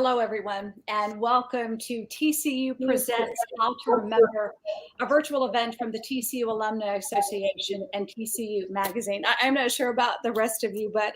Hello, everyone, and welcome to TCU Presents How to Remember, a virtual event from the TCU Alumni Association and TCU Magazine. I'm not sure about the rest of you, but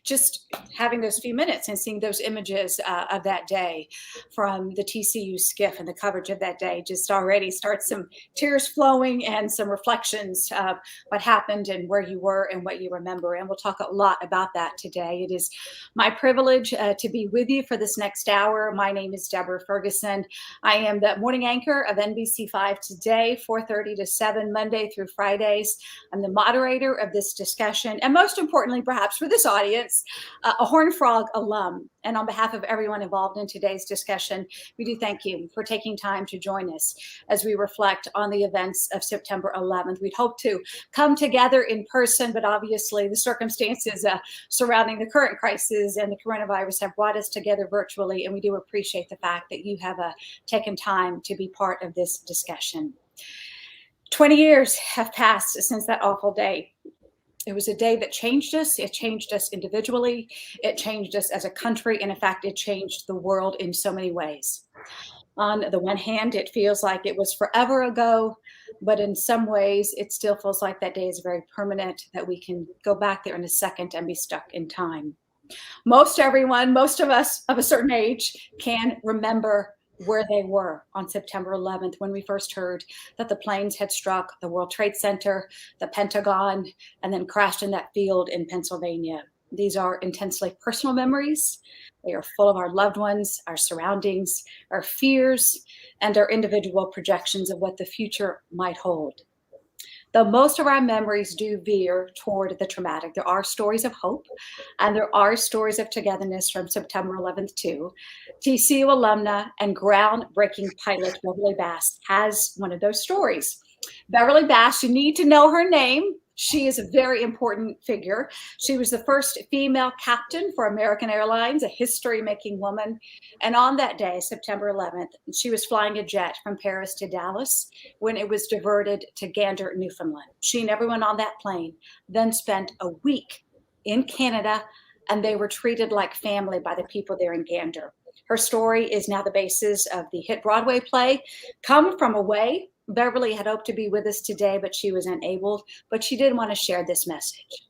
just having those few minutes and seeing those images of that day from the TCU skiff and the coverage of that day just already starts some tears flowing and some reflections of what happened and where you were and what you remember. And we'll talk a lot about that today. It is my privilege to be with you for this next hour. My name is Deborah Ferguson. I am the morning anchor of NBC5 Today, 4:30 to 7, Monday through Fridays. I'm the moderator of this discussion. And most importantly, perhaps for this audience, a Horned Frog alum. And on behalf of everyone involved in today's discussion, we do thank you for taking time to join us as we reflect on the events of September 11th. We'd hope to come together in person, but obviously the circumstances surrounding the current crisis and the coronavirus have brought us together virtually. And we do appreciate the fact that you have taken time to be part of this discussion. 20 years have passed since that awful day. It was a day that changed us. It changed us individually. It changed us as a country. And in fact, it changed the world in so many ways. On the one hand, it feels like it was forever ago, but in some ways, it still feels like that day is very permanent, that we can go back there in a second and be stuck in time. Most of us of a certain age can remember where they were on September 11th when we first heard that the planes had struck the World Trade Center, the Pentagon, and then crashed in that field in Pennsylvania. These are intensely personal memories. They are full of our loved ones, our surroundings, our fears, and our individual projections of what the future might hold. Though most of our memories do veer toward the traumatic, there are stories of hope and there are stories of togetherness from September 11th too. TCU alumna and groundbreaking pilot Beverly Bass has one of those stories. Beverly Bass, you need to know her name. She is a very important figure. She was the first female captain for American Airlines, a history-making woman. And on that day, September 11th, she was flying a jet from Paris to Dallas when it was diverted to Gander, Newfoundland. She and everyone on that plane then spent a week in Canada, and they were treated like family by the people there in Gander. Her story is now the basis of the hit Broadway play, Come From Away. Beverly had hoped to be with us today, but she was unable, but she did want to share this message.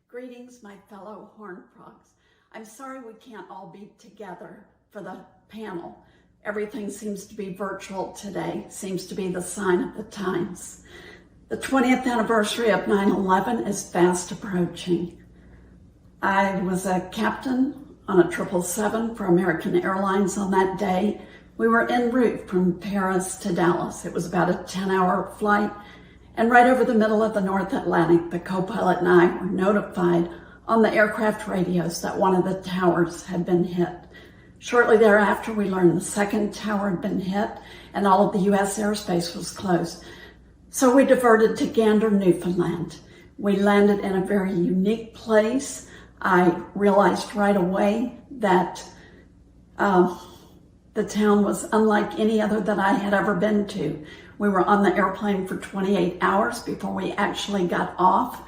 Greetings, my fellow Horned Frogs. I'm sorry we can't all be together for the panel. Everything seems to be virtual today, seems to be the sign of the times. The 20th anniversary of 9/11 is fast approaching. I was a captain on a 777 for American Airlines on that day. We were en route from Paris to Dallas. It was about a 10-hour flight. And right over the middle of the North Atlantic, the co-pilot and I were notified on the aircraft radios that one of the towers had been hit. Shortly thereafter, we learned the second tower had been hit and all of the U.S. airspace was closed. So we diverted to Gander, Newfoundland. We landed in a very unique place. I realized right away that the town was unlike any other that I had ever been to. We were on the airplane for 28 hours before we actually got off.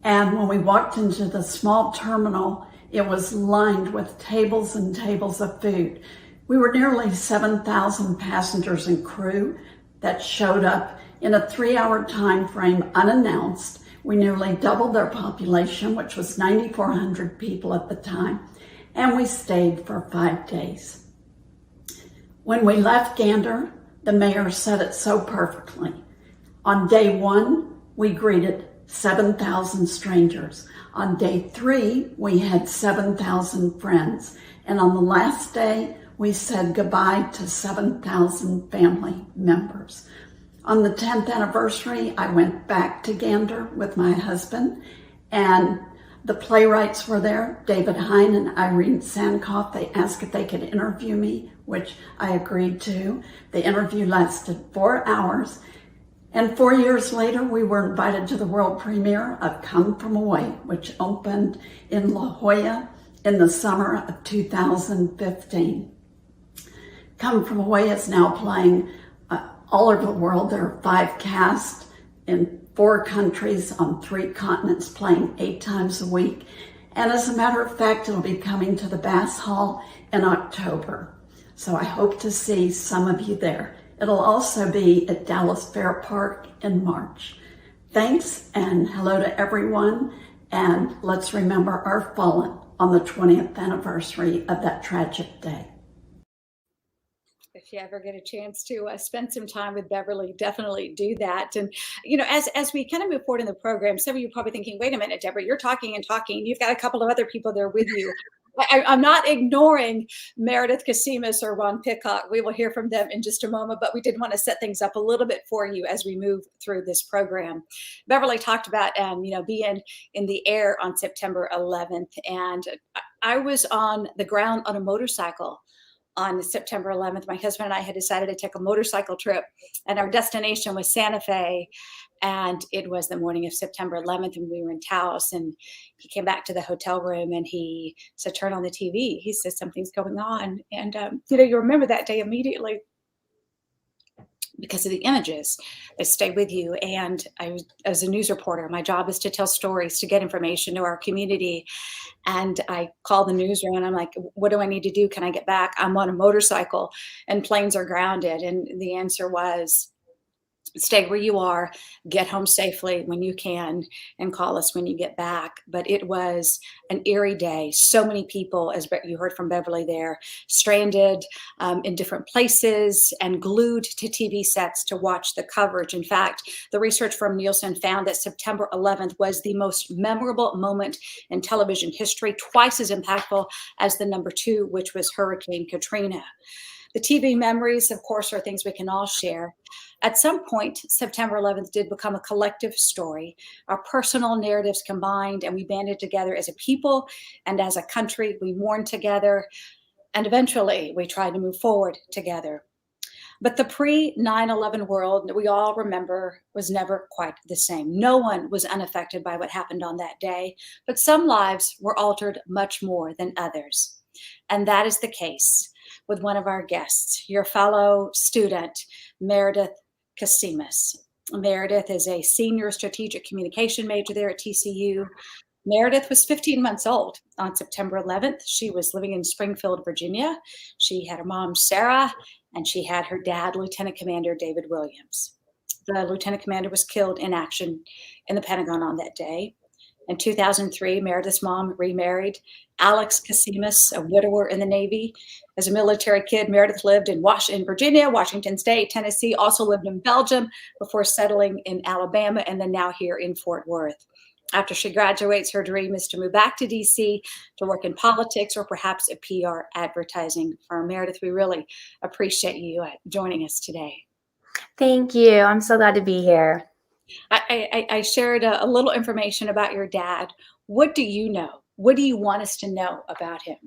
And when we walked into the small terminal, it was lined with tables and tables of food. We were nearly 7,000 passengers and crew that showed up in a 3-hour time frame unannounced. We nearly doubled their population, which was 9,400 people at the time. And we stayed for 5 days. When we left Gander, the mayor said it so perfectly. On day 1, we greeted 7,000 strangers. On day 3, we had 7,000 friends. And on the last day, we said goodbye to 7,000 family members. On the 10th anniversary, I went back to Gander with my husband, and the playwrights were there, David Hine and Irene Sankoff. They asked if they could interview me, which I agreed to. The interview lasted 4 hours. And 4 years later, we were invited to the world premiere of Come From Away, which opened in La Jolla in the summer of 2015. Come From Away is now playing all over the world. There are 5 casts in 4 countries on 3 continents, playing 8 times a week. And as a matter of fact, it'll be coming to the Bass Hall in October. So I hope to see some of you there. It'll also be at Dallas Fair Park in March. Thanks and hello to everyone. And let's remember our fallen on the 20th anniversary of that tragic day. If you ever get a chance to spend some time with Beverly, definitely do that. And, as we kind of move forward in the program, some of you are probably thinking, wait a minute, Deborah, you're talking and talking. You've got a couple of other people there with you. I'm not ignoring Meredith Kasimis or Ron Pickock. We will hear from them in just a moment, but we did want to set things up a little bit for you as we move through this program. Beverly talked about, being in the air on September 11th, and I was on the ground on a motorcycle on September 11th. My husband and I had decided to take a motorcycle trip, and our destination was Santa Fe. And it was the morning of September 11th, and we were in Taos. And he came back to the hotel room, and he said, "Turn on the TV." He said, "Something's going on." And you remember that day immediately because of the images that stay with you. And as a news reporter, my job is to tell stories, to get information to our community. And I called the newsroom and I'm like, what do I need to do? Can I get back? I'm on a motorcycle and planes are grounded. And the answer was, stay where you are, get home safely when you can, and call us when you get back. But it was an eerie day. So many people, as you heard from Beverly there, stranded in different places and glued to TV sets to watch the coverage. In fact, the research from Nielsen found that September 11th was the most memorable moment in television history, twice as impactful as the number 2, which was Hurricane Katrina. The TV memories, of course, are things we can all share. At some point, September 11th did become a collective story. Our personal narratives combined, and we banded together as a people and as a country. We mourned together, and eventually we tried to move forward together. But the pre-9/11 world, we all remember, was never quite the same. No one was unaffected by what happened on that day, but some lives were altered much more than others. And that is the case with one of our guests, your fellow student, Meredith Kasimis. Meredith is a senior strategic communication major there at TCU. Meredith was 15 months old on September 11th. She was living in Springfield, Virginia. She had her mom, Sarah, and she had her dad, Lieutenant Commander David Williams. The lieutenant commander was killed in action in the Pentagon on that day. In 2003, Meredith's mom remarried Alex Kasimis, a widower in the Navy. As a military kid, Meredith lived in Virginia, Washington State, Tennessee, also lived in Belgium before settling in Alabama, and then now here in Fort Worth. After she graduates, her dream is to move back to DC to work in politics or perhaps a PR advertising firm. Meredith, we really appreciate you joining us today. Thank you. I'm so glad to be here. I shared a little information about your dad. What do you know? What do you want us to know about him?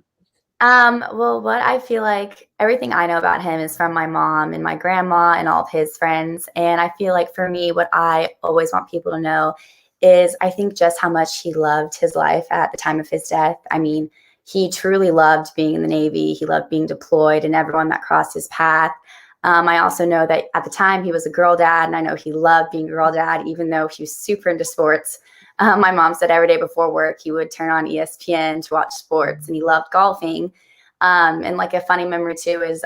Well, what I feel like everything I know about him is from my mom and my grandma and all of his friends. And I feel like for me, what I always want people to know is I think just how much he loved his life at the time of his death. I mean, he truly loved being in the Navy. He loved being deployed and everyone that crossed his path. I also know that at the time he was a girl dad, and I know he loved being a girl dad, even though he was super into sports. My mom said every day before work, he would turn on ESPN to watch sports, and he loved golfing. And like a funny memory too is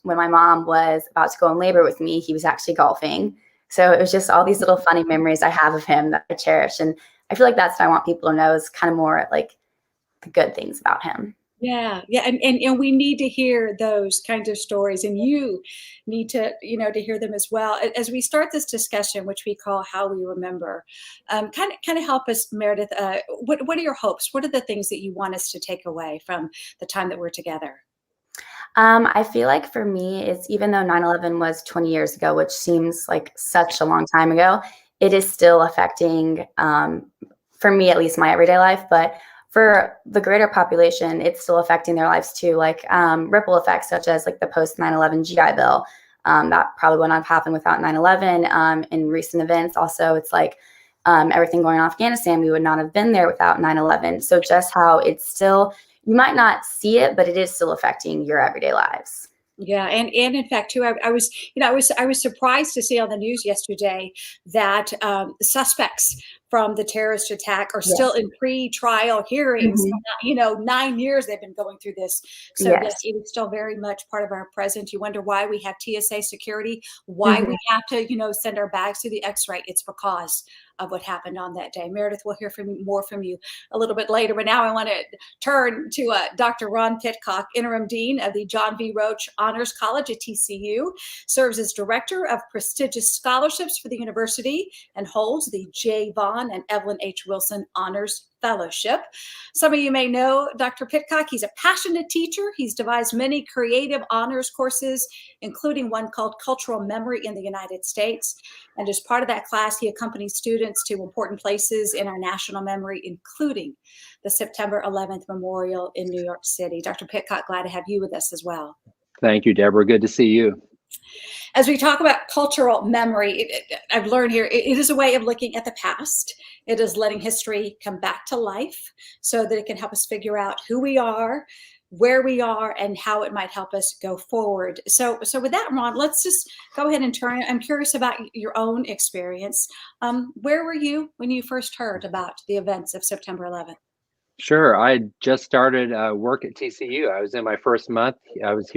when my mom was about to go in labor with me, he was actually golfing. So it was just all these little funny memories I have of him that I cherish. And I feel like that's what I want people to know is kind of more like the good things about him. Yeah. And we need to hear those kinds of stories, and you need to, to hear them as well. As we start this discussion, which we call How We Remember, kind of help us, Meredith, what are your hopes? What are the things that you want us to take away from the time that we're together? I feel like for me, it's even though 9/11 was 20 years ago, which seems like such a long time ago, it is still affecting, for me, at least my everyday life. But for the greater population, it's still affecting their lives too, like ripple effects such as like the post 9/11 GI Bill. That probably would not have happened without 9/11. In recent events, also, it's like everything going on in Afghanistan, we would not have been there without 9/11. So just how it's still, you might not see it, but it is still affecting your everyday lives. Yeah, and in fact too, I was surprised to see on the news yesterday that suspects from the terrorist attack are still Yes. in pre-trial hearings. Mhm. 9 years they've been going through this. So yes, Yes. it is still very much part of our present. You wonder why we have TSA security, why Mhm. we have to, send our bags to the X-ray. It's because of what happened on that day. Meredith, we'll hear more from you a little bit later. But now I want to turn to Dr. Ron Pitcock, Interim Dean of the John V. Roach Honors College at TCU, serves as Director of Prestigious Scholarships for the university, and holds the J. Vaughn and Evelyn H. Wilson Honors Fellowship. Some of you may know Dr. Pitcock. He's a passionate teacher. He's devised many creative honors courses, including one called Cultural Memory in the United States. And as part of that class, he accompanies students to important places in our national memory, including the September 11th Memorial in New York City. Dr. Pitcock, glad to have you with us as well. Thank you, Deborah. Good to see you. As we talk about cultural memory, I've learned here, it is a way of looking at the past. It is letting history come back to life so that it can help us figure out who we are, where we are, and how it might help us go forward. So with that, Ron, let's just go ahead and turn. I'm curious about your own experience. Where were you when you first heard about the events of September 11th? Sure. I just started work at TCU. I was in my first month. I was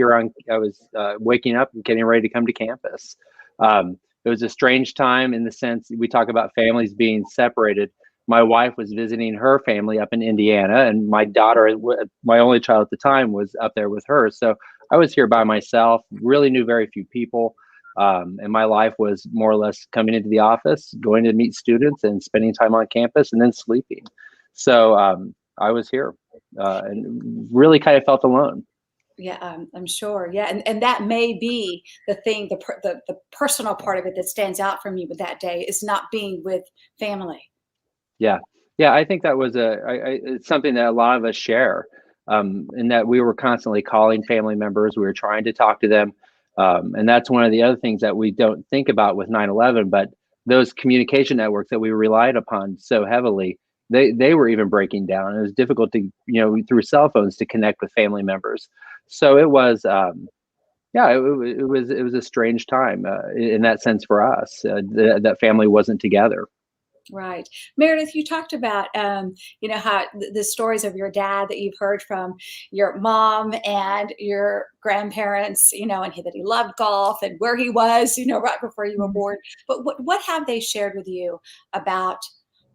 waking up and getting ready to come to campus. It was a strange time in the sense we talk about families being separated. My wife was visiting her family up in Indiana, and my daughter, my only child at the time, was up there with her. So I was here by myself, really knew very few people. And my life was more or less coming into the office, going to meet students and spending time on campus and then sleeping. So I was here and really kind of felt alone. Yeah, I'm sure. Yeah, and that may be the thing, the personal part of it that stands out from you with that day is not being with family. Yeah, yeah, I think that was it's something that a lot of us share, in that we were constantly calling family members. We were trying to talk to them, and that's one of the other things that we don't think about with 9/11. But those communication networks that we relied upon so heavily, they were even breaking down. It was difficult to, through cell phones to connect with family members. So it was, yeah, it was a strange time in that sense for us. That family wasn't together. Right. Meredith, you talked about, how the stories of your dad that you've heard from your mom and your grandparents, and that he loved golf and where he was, right before you were born. But what have they shared with you about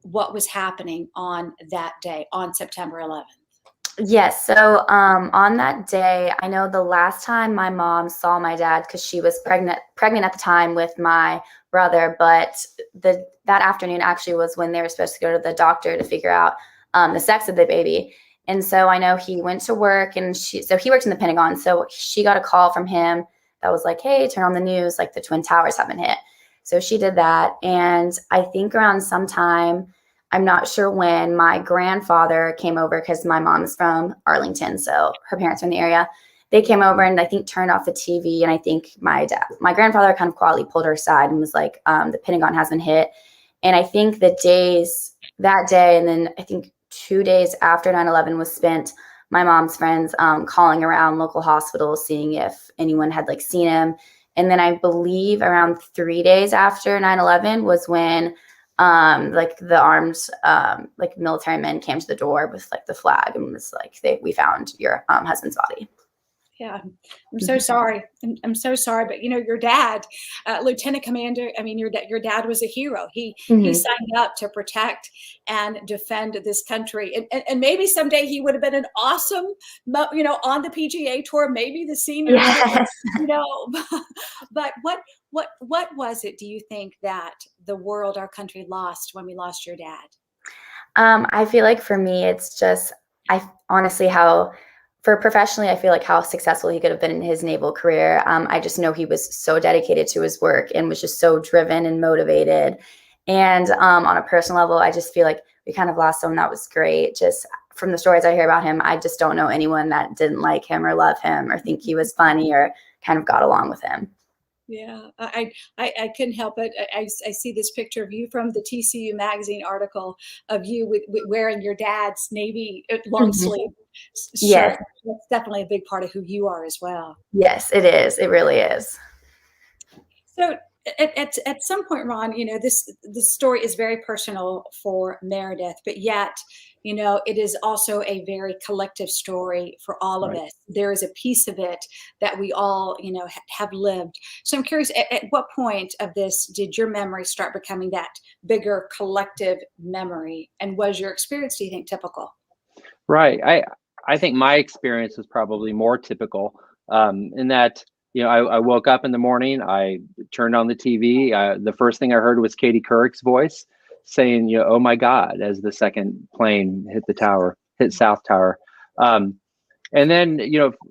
what was happening on that day, on September 11th? Yes. So on that day, I know the last time my mom saw my dad, because she was pregnant at the time with my brother, but that afternoon actually was when they were supposed to go to the doctor to figure out the sex of the baby. And so I know he went to work, and so he works in the Pentagon. So she got a call from him that was like, "Hey, turn on the news, like the Twin Towers have been hit." So she did that. And I think around sometime, I'm not sure when, my grandfather came over, because my mom's from Arlington, so her parents are in the area. They came over and I think turned off the TV, and I think my grandfather kind of quietly pulled her aside and was like, "The Pentagon has been hit." And I think that day, and then I think 2 days after 9/11 was spent, my mom's friends calling around local hospitals, seeing if anyone had like seen him. And then I believe around 3 days after 9/11 was when like the armed like military men came to the door with like the flag and was like, "We found your husband's body." Yeah, I'm so sorry. I'm so sorry, but your dad, Lieutenant Commander. I mean, your dad was a hero. He signed up to protect and defend this country, and maybe someday he would have been an awesome, on the PGA Tour, maybe the senior. Yes. But what was it? Do you think that the world, our country, lost when we lost your dad? I feel like for me, it's just, for professionally, I feel like how successful he could have been in his naval career. I just know he was so dedicated to his work and was just so driven and motivated. And on a personal level, I just feel like we kind of lost someone that was great. Just from the stories I hear about him, I just don't know anyone that didn't like him or love him or think he was funny or kind of got along with him. Yeah, I couldn't help it. I see this picture of you from the TCU magazine article of you with wearing your dad's Navy long sleeve shirt. Yes. That's definitely a big part of who you are as well. Yes, it is. It really is. So At some point, Ron, this story is very personal for Meredith, but yet, it is also a very collective story for all of Right. us. There is a piece of it that we all, have lived. So I'm curious, at what point of this did your memory start becoming that bigger collective memory? And was your experience, do you think, typical? Right. I think my experience was probably more typical, in that I woke up in the morning, I turned on the TV. The first thing I heard was Katie Couric's voice saying, "Oh my God," as the second plane hit the tower, hit South Tower. Um, and then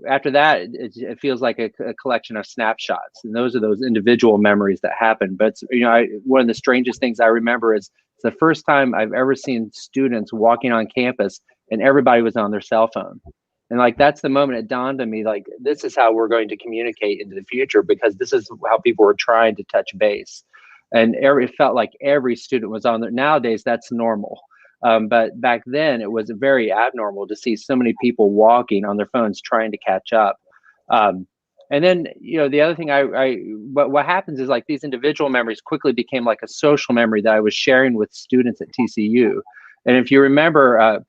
after that, it feels like a collection of snapshots, and those are those individual memories that happen. But one of the strangest things I remember is it's the first time I've ever seen students walking on campus and everybody was on their cell phone. And like that's the moment it dawned on me, like this is how we're going to communicate into the future, because this is how people were trying to touch base. And it felt like every student was on there. Nowadays that's normal. But back then it was very abnormal to see so many people walking on their phones trying to catch up. Um, and then, the other thing what happens is like these individual memories quickly became like a social memory that I was sharing with students at TCU. And if you remember,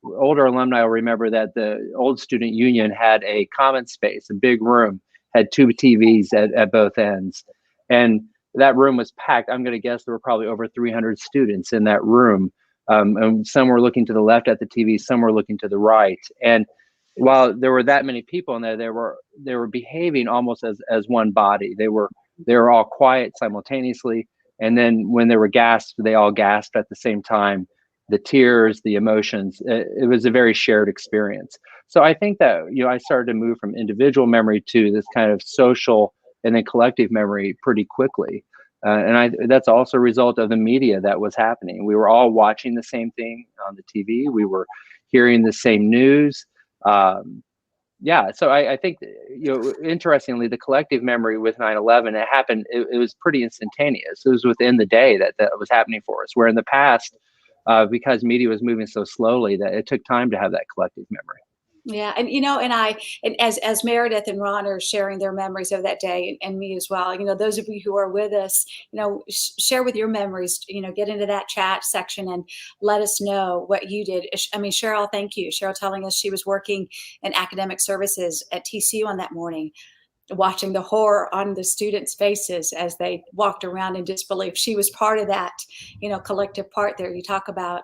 older alumni will remember that the old student union had a common space, a big room, had two TVs at both ends. And that room was packed. I'm going to guess there were probably over 300 students in that room. And some were looking to the left at the TV, some were looking to the right. And while there were that many people in there, they were behaving almost as one body. They were all quiet simultaneously. And then when they were gasped, they all gasped at the same time. The tears, the emotions, it was a very shared experience. So I think that, I started to move from individual memory to this kind of social and then collective memory pretty quickly. That's also a result of the media that was happening. We were all watching the same thing on the TV. We were hearing the same news. Yeah, so I think, interestingly, the collective memory with 9/11, it happened, it was pretty instantaneous. It was within the day that was happening for us, where in the past, because media was moving so slowly, that it took time to have that collective memory. Yeah, and as Meredith and Ron are sharing their memories of that day, and me as well, those of you who are with us, share with your memories, get into that chat section and let us know what you did. I mean, Cheryl, thank you. Cheryl telling us she was working in academic services at TCU on that morning, watching the horror on the students' faces as they walked around in disbelief. She was part of that, collective part there. You talk about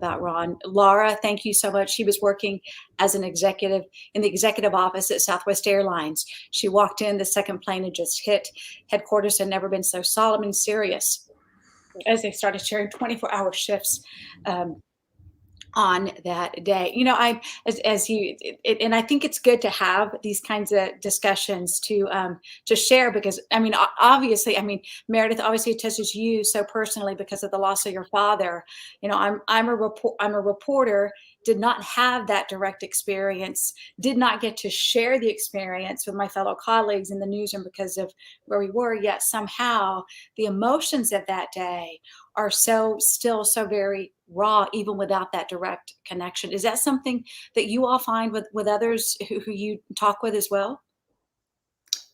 Ron. Laura, thank you so much. She was working as an executive in the executive office at Southwest Airlines. She walked in, the second plane had just hit. Headquarters had never been so solemn and serious as they started sharing 24-hour shifts. On that day, as you, and I think it's good to have these kinds of discussions to share, because obviously, Meredith, obviously it touches you so personally because of the loss of your father. I'm a reporter, did not have that direct experience, did not get to share the experience with my fellow colleagues in the newsroom because of where we were, yet somehow the emotions of that day are still so very raw, even without that direct connection. Is that something that you all find with others who you talk with as well?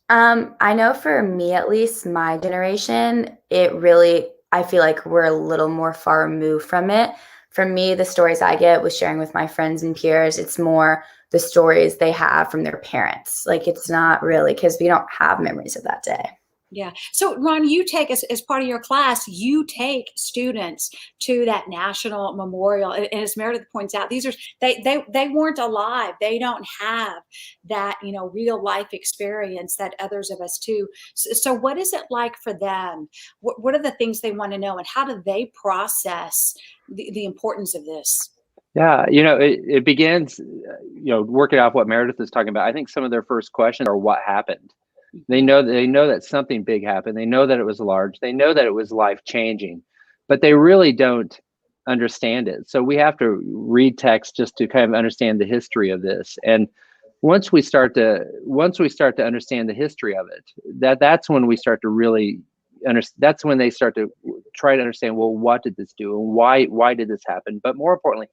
I know for me, at least my generation, I feel like we're a little more far removed from it. For me, the stories I get with sharing with my friends and peers, it's more the stories they have from their parents. Like, it's not really, because we don't have memories of that day. Yeah. So Ron, you take, as part of your class, you take students to that national memorial. And as Meredith points out, they weren't alive. They don't have that, real life experience that others of us do. So what is it like for them? What are the things they want to know, and how do they process the importance of this? Yeah, it begins, working off what Meredith is talking about. I think some of their first questions are what happened. They know that something big happened. They know that it was large. They know that it was life changing, but they really don't understand it. So we have to read text just to kind of understand the history of this. And once we start to understand the history of it, that's when we start to really that's when they start to try to understand, well, what did this do, and why did this happen? But more importantly,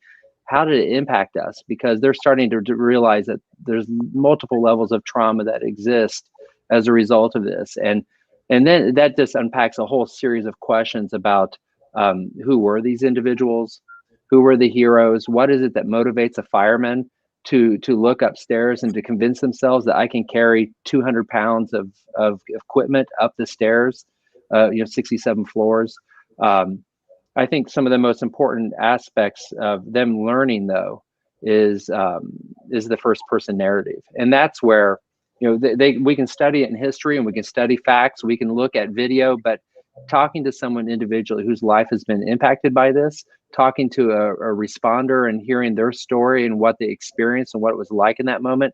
how did it impact us? Because they're starting to realize that there's multiple levels of trauma that exist as a result of this. And And then that just unpacks a whole series of questions about who were these individuals, who were the heroes, what is it that motivates a fireman to look upstairs and to convince themselves that I can carry 200 pounds of equipment up the stairs, 67 floors. I think some of the most important aspects of them learning, though, is the first person narrative, and that's where we can study it in history and we can study facts, we can look at video, but talking to someone individually whose life has been impacted by this, talking to a responder and hearing their story and what they experienced and what it was like in that moment,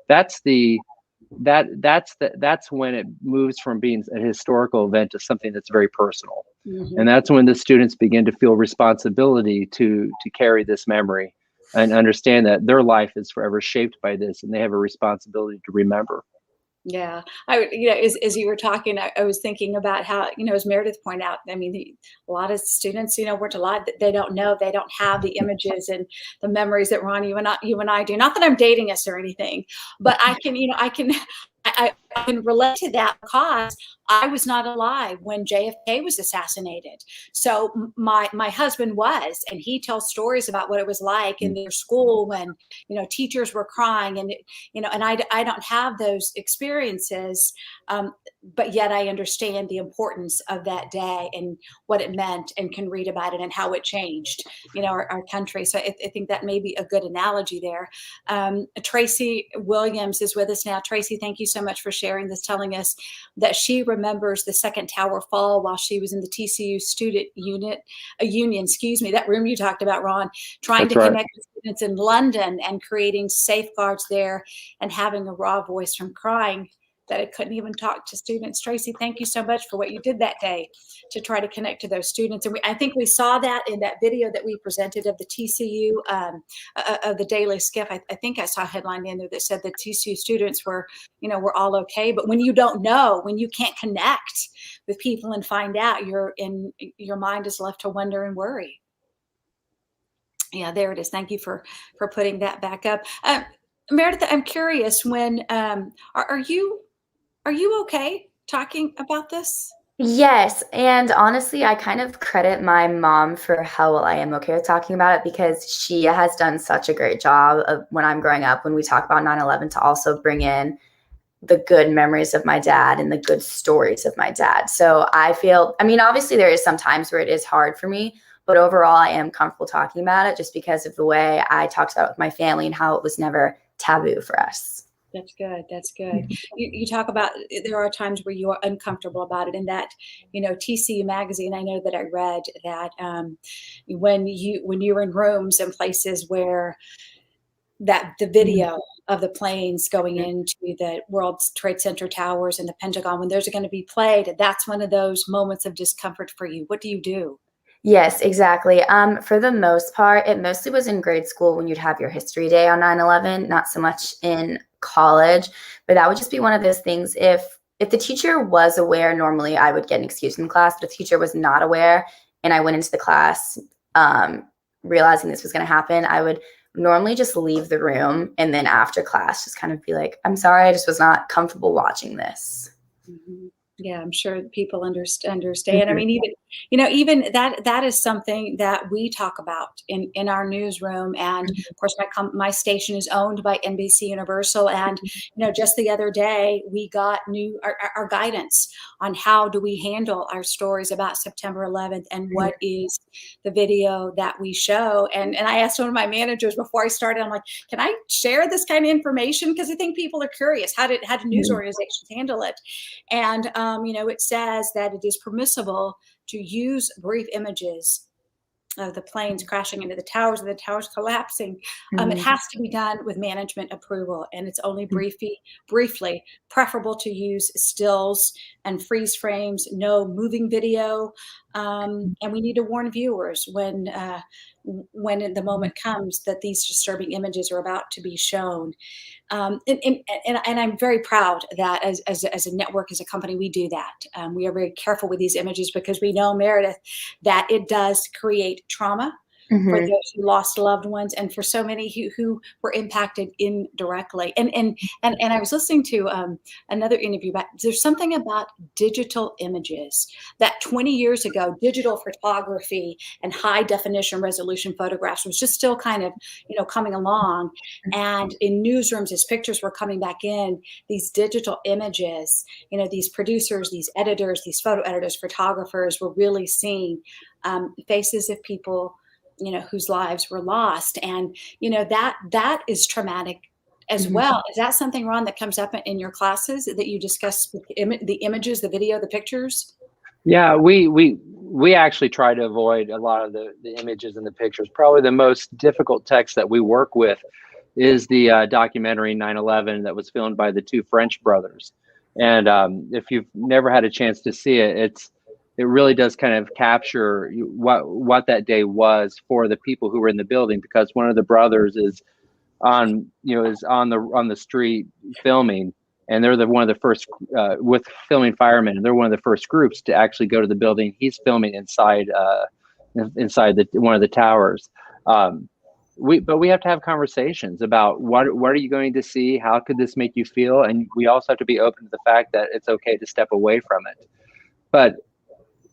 that's when it moves from being a historical event to something that's very personal. Mm-hmm. And that's when the students begin to feel responsibility to carry this memory and understand that their life is forever shaped by this, and they have a responsibility to remember. Yeah, as you were talking, I was thinking about how, as Meredith pointed out, I mean, a lot of students, weren't alive. They don't know, they don't have the images and the memories that Ron, you and I do. Not that I'm dating us or anything, but I can relate to that because I was not alive when JFK was assassinated. So my husband was, and he tells stories about what it was like in their school when, teachers were crying and, and I don't have those experiences. But yet I understand the importance of that day and what it meant and can read about it and how it changed, our country. So I think that may be a good analogy there. Tracy Williams is with us now. Tracy, thank you so much for sharing this, telling us that she remembers the second tower fall while she was in the TCU student union, that room you talked about, Ron, trying to connect with students in London and creating safeguards there and having a raw voice from crying that it couldn't even talk to students. Tracy, thank you so much for what you did that day to try to connect to those students. And I think we saw that in that video that we presented of the TCU, of the Daily Skiff. I think I saw a headline in there that said the TCU students were all okay. But when you don't know, when you can't connect with people and find out, your mind is left to wonder and worry. Yeah, there it is. Thank you for putting that back up. Meredith, I'm curious, when are you okay talking about this? Yes. And honestly, I kind of credit my mom for how well I am okay with talking about it, because she has done such a great job of, when I'm growing up, when we talk about 9/11, to also bring in the good memories of my dad and the good stories of my dad. So I feel, obviously there is some times where it is hard for me, but overall I am comfortable talking about it just because of the way I talked about it with my family and how it was never taboo for us. That's good. That's good. You talk about, there are times where you are uncomfortable about it, and that, TCU magazine, I know that I read that when you were in rooms and places where that the video of the planes going into the World Trade Center towers and the Pentagon, when those are going to be played, that's one of those moments of discomfort for you. What do you do? Yes, exactly. For the most part, it mostly was in grade school when you'd have your history day on 9/11, not so much in college, but that would just be one of those things. If the teacher was aware, normally I would get an excuse in class, but if the teacher was not aware and I went into the class realizing this was going to happen, I would normally just leave the room, and then after class just kind of be like, I'm sorry, I just was not comfortable watching this. Mm-hmm. Yeah, I'm sure people understand. Even that is something that we talk about in our newsroom. And of course, my station is owned by NBC Universal. And, just the other day, we got our guidance on how do we handle our stories about September 11th and what is the video that we show. And I asked one of my managers before I started, I'm like, can I share this kind of information? Because I think people are curious. How do news organizations handle it? And, it says that it is permissible to use brief images of the planes crashing into the towers and the towers collapsing. It has to be done with management approval, and it's only briefly preferable to use stills and freeze frames, no moving video. And we need to warn viewers when the moment comes that these disturbing images are about to be shown. And I'm very proud that as a network, as a company, we do that. We are very careful with these images because we know, Meredith, that it does create trauma for Mhm. those who lost loved ones, and for so many who were impacted indirectly. And I was listening to another interview about, there's something about digital images that 20 years ago, digital photography and high definition resolution photographs was just still kind of, coming along. And in newsrooms, as pictures were coming back in, these digital images, these producers, these editors, these photo editors, photographers were really seeing faces of people, whose lives were lost. And, that is traumatic as Mhm. well. Is that something, Ron, that comes up in your classes that you discuss with the images, the video, the pictures? Yeah, we actually try to avoid a lot of the images and the pictures. Probably the most difficult text that we work with is the documentary 9/11 that was filmed by the two French brothers. And if you've never had a chance to see it, it really does kind of capture what that day was for the people who were in the building, because one of the brothers is on the street filming, and they're one of the first with filming firemen, and they're one of the first groups to actually go to the building. He's filming inside one of the towers. But we have to have conversations about what are you going to see, how could this make you feel, and we also have to be open to the fact that it's okay to step away from it. But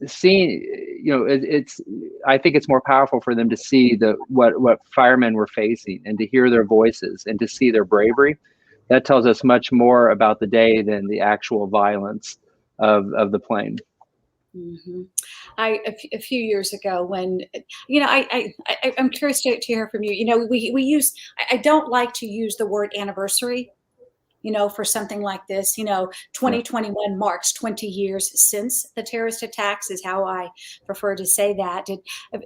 seeing, it's I think it's more powerful for them to see what firemen were facing, and to hear their voices, and to see their bravery. That tells us much more about the day than the actual violence of the plane. Mm-hmm. A few years ago, when I'm curious to hear from you. We use, I don't like to use the word anniversary, for something like this. Yeah. 2021 marks 20 years since the terrorist attacks, is how I prefer to say that.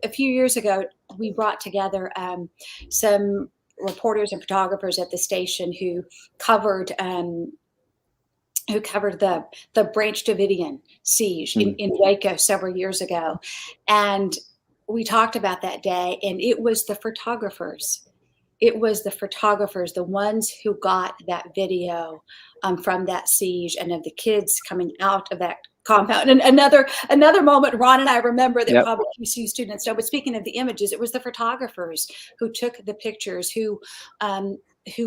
A few years ago, we brought together some reporters and photographers at the station who covered the Branch Davidian siege in Waco several years ago. And we talked about that day, and it was the photographers. It was the photographers, the ones who got that video from that siege, and of the kids coming out of that compound. And another moment Ron and I remember that Yep. probably TCU students know, but speaking of the images, it was the photographers who took the pictures, who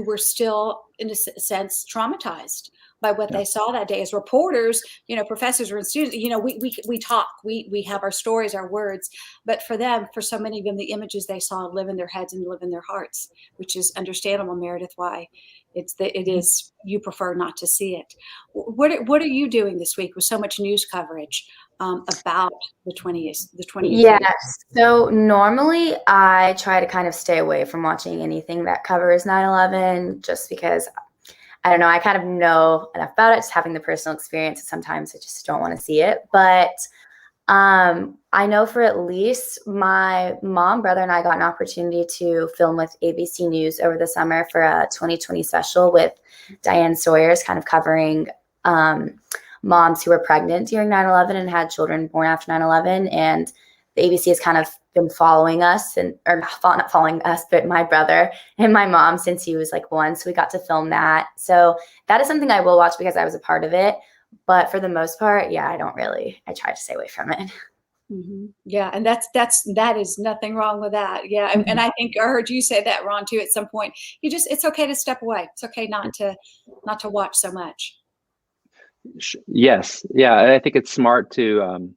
were still, in a sense, traumatized by what they saw that day. As reporters, professors or students, we talk, we have our stories, our words, but for them, for so many of them, the images they saw live in their heads and live in their hearts, which is understandable, Meredith, why it is you prefer not to see it. What are you doing this week with so much news coverage about the 20th? Yeah, so normally I try to kind of stay away from watching anything that covers 9/11, just because I don't know, I kind of know enough about it, just having the personal experience. Sometimes I just don't want to see it. But I know for at least my mom, brother, and I got an opportunity to film with ABC News over the summer for a 2020 special with Diane Sawyers, kind of covering moms who were pregnant during 9/11 and had children born after 9/11. And the ABC has kind of been following us, or not following us, but my brother and my mom since he was like 1. So we got to film that. So that is something I will watch because I was a part of it. But for the most part, yeah, I try to stay away from it. Mm-hmm. Yeah, and that is nothing wrong with that. Yeah, and I think I heard you say that, Ron, too. At some point, it's okay to step away. It's okay not to watch so much. Yes, yeah, I think it's smart to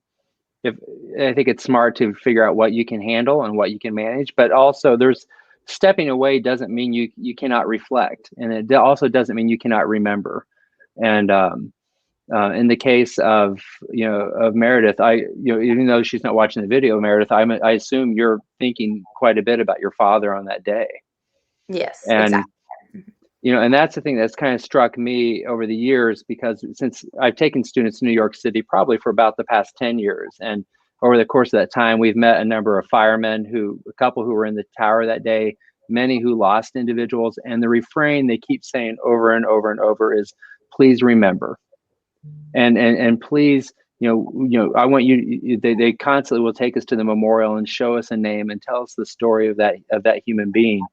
figure out what you can handle and what you can manage, but also there's stepping away doesn't mean you cannot reflect, and it also doesn't mean you cannot remember. And in the case of Meredith, even though she's not watching the video, Meredith, I assume you're thinking quite a bit about your father on that day. Yes, And exactly. and that's the thing that's kind of struck me over the years, because since I've taken students to New York City probably for about the past 10 years, and over the course of that time, we've met a number of firemen, a couple who were in the tower that day, many who lost individuals, and the refrain they keep saying over and over and over is, "Please remember," and please, I want you. They constantly will take us to the memorial and show us a name and tell us the story of that human being.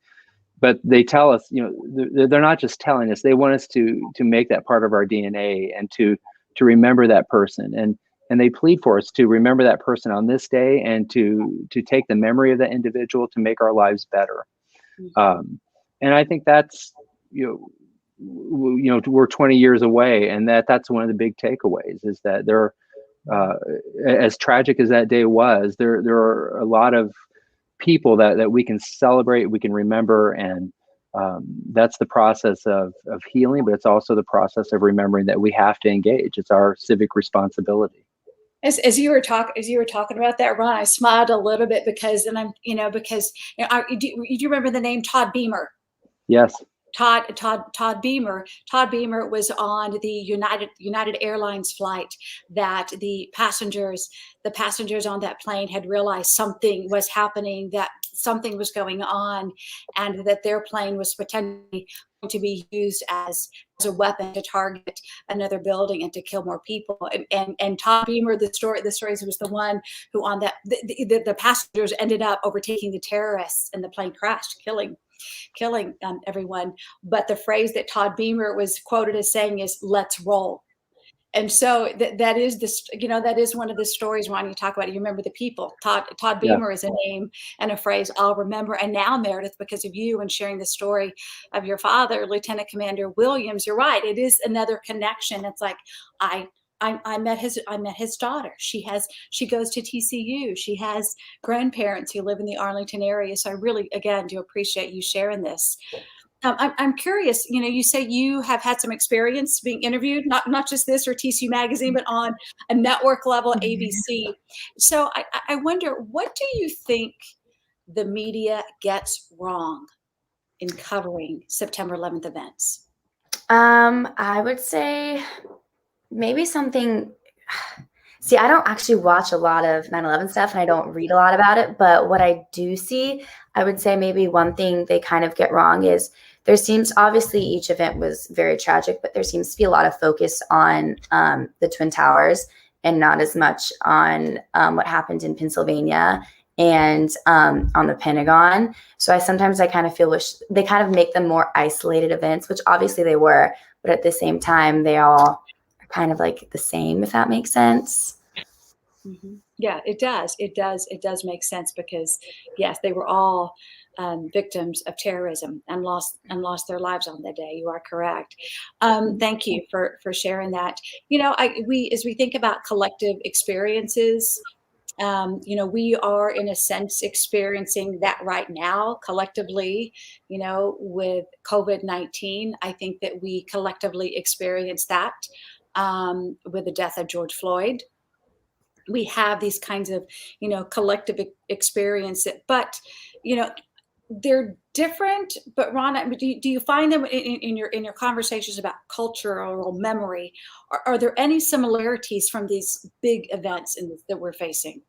But they tell us, they're not just telling us; they want us to make that part of our DNA, and to remember that person. and they plead for us to remember that person on this day and to take the memory of that individual to make our lives better. And I think that's, we're 20 years away, and that's one of the big takeaways is that there, as tragic as that day was, there are a lot of people that we can celebrate, we can remember, and that's the process of healing, but it's also the process of remembering that we have to engage. It's our civic responsibility. As you were talking about that, Ron, I smiled a little bit because, and I'm, do you remember the name Todd Beamer? Yes. Todd Beamer. Todd Beamer was on the United Airlines flight that the passengers on that plane had realized something was happening, that something was going on, and that their plane was potentially going to be used as a weapon to target another building and to kill more people. And Todd Beamer, the story was the one who on that the passengers ended up overtaking the terrorists, and the plane crashed, killing everyone. But the phrase that Todd Beamer was quoted as saying is "Let's roll." And so that is this, that is one of the stories, Ron, you talk about it. You remember the people. Todd Beamer is a name and a phrase I'll remember. And now, Meredith, because of you and sharing the story of your father, Lieutenant Commander Williams, you're right. It is another connection. It's like I met his daughter. She goes to TCU. She has grandparents who live in the Arlington area. So I really, again, do appreciate you sharing this. I'm curious, you say you have had some experience being interviewed, not just this or TCU Magazine, but on a network level, ABC. So I wonder, what do you think the media gets wrong in covering September 11th events? I would say maybe something. See, I don't actually watch a lot of 9/11 stuff, and I don't read a lot about it. But what I do see, I would say maybe one thing they kind of get wrong is there seems, obviously each event was very tragic, but there seems to be a lot of focus on the Twin Towers and not as much on what happened in Pennsylvania and on the Pentagon. So I kind of feel wish they kind of make them more isolated events, which obviously they were, but at the same time, they all are kind of like the same, if that makes sense. Mm-hmm. Yeah, it does. It does make sense because, yes, they were all victims of terrorism and lost their lives on that day. You are correct. Thank you for sharing that. As we think about collective experiences, we are in a sense experiencing that right now collectively. With COVID-19, I think that we collectively experience that with the death of George Floyd. We have these kinds of, collective experience, but, they're different. But Ron, do you find them in your conversations about cultural memory? Are there any similarities from these big events that we're facing?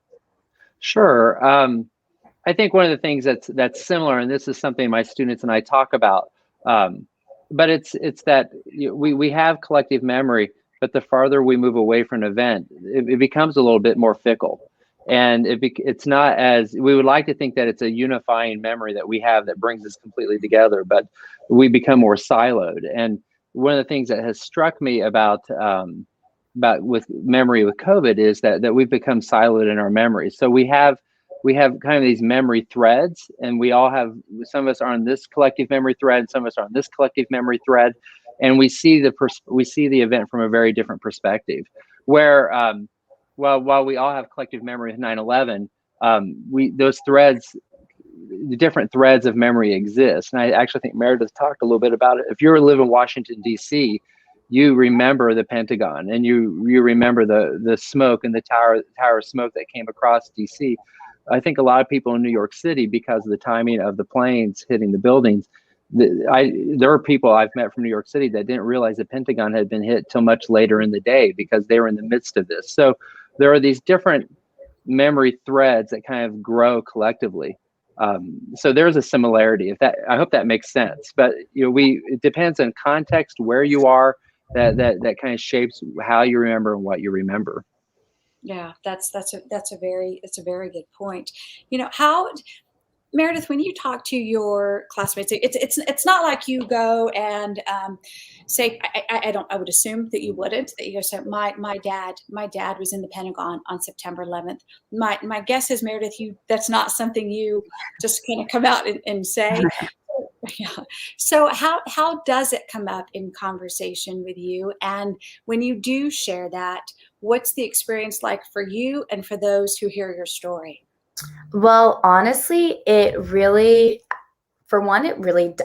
Sure. I think one of the things that's similar, and this is something my students and I talk about, but it's that we have collective memory, but the farther we move away from an event, it becomes a little bit more fickle. And it's not as, we would like to think that it's a unifying memory that we have that brings us completely together, but we become more siloed. And one of the things that has struck me about with memory with COVID is that we've become siloed in our memories. So we have kind of these memory threads, and we all have, some of us are on this collective memory thread, some of us are on this collective memory thread, and we see the event from a very different perspective. Where while we all have collective memory of 9/11, those threads, the different threads of memory exist. And I actually think Meredith talked a little bit about it. If you live in Washington, D.C., you remember the Pentagon, and you remember the smoke and the tower of smoke that came across D.C. I think a lot of people in New York City, because of the timing of the planes hitting the buildings, there are people I've met from New York City that didn't realize the Pentagon had been hit till much later in the day because they were in the midst of this. So there are these different memory threads that kind of grow collectively. So there's a similarity. I hope that makes sense. But it depends on context, where you are. That kind of shapes how you remember and what you remember. Yeah, that's a very good point. How Meredith, when you talk to your classmates, it's not like you go and say, I would assume that you wouldn't, that you go say, my dad was in the Pentagon on September 11th. My guess is, Meredith, that's not something you just kind of come out and say. Yeah. So how does it come up in conversation with you? And when you do share that, what's the experience like for you and for those who hear your story? Well, honestly, for one,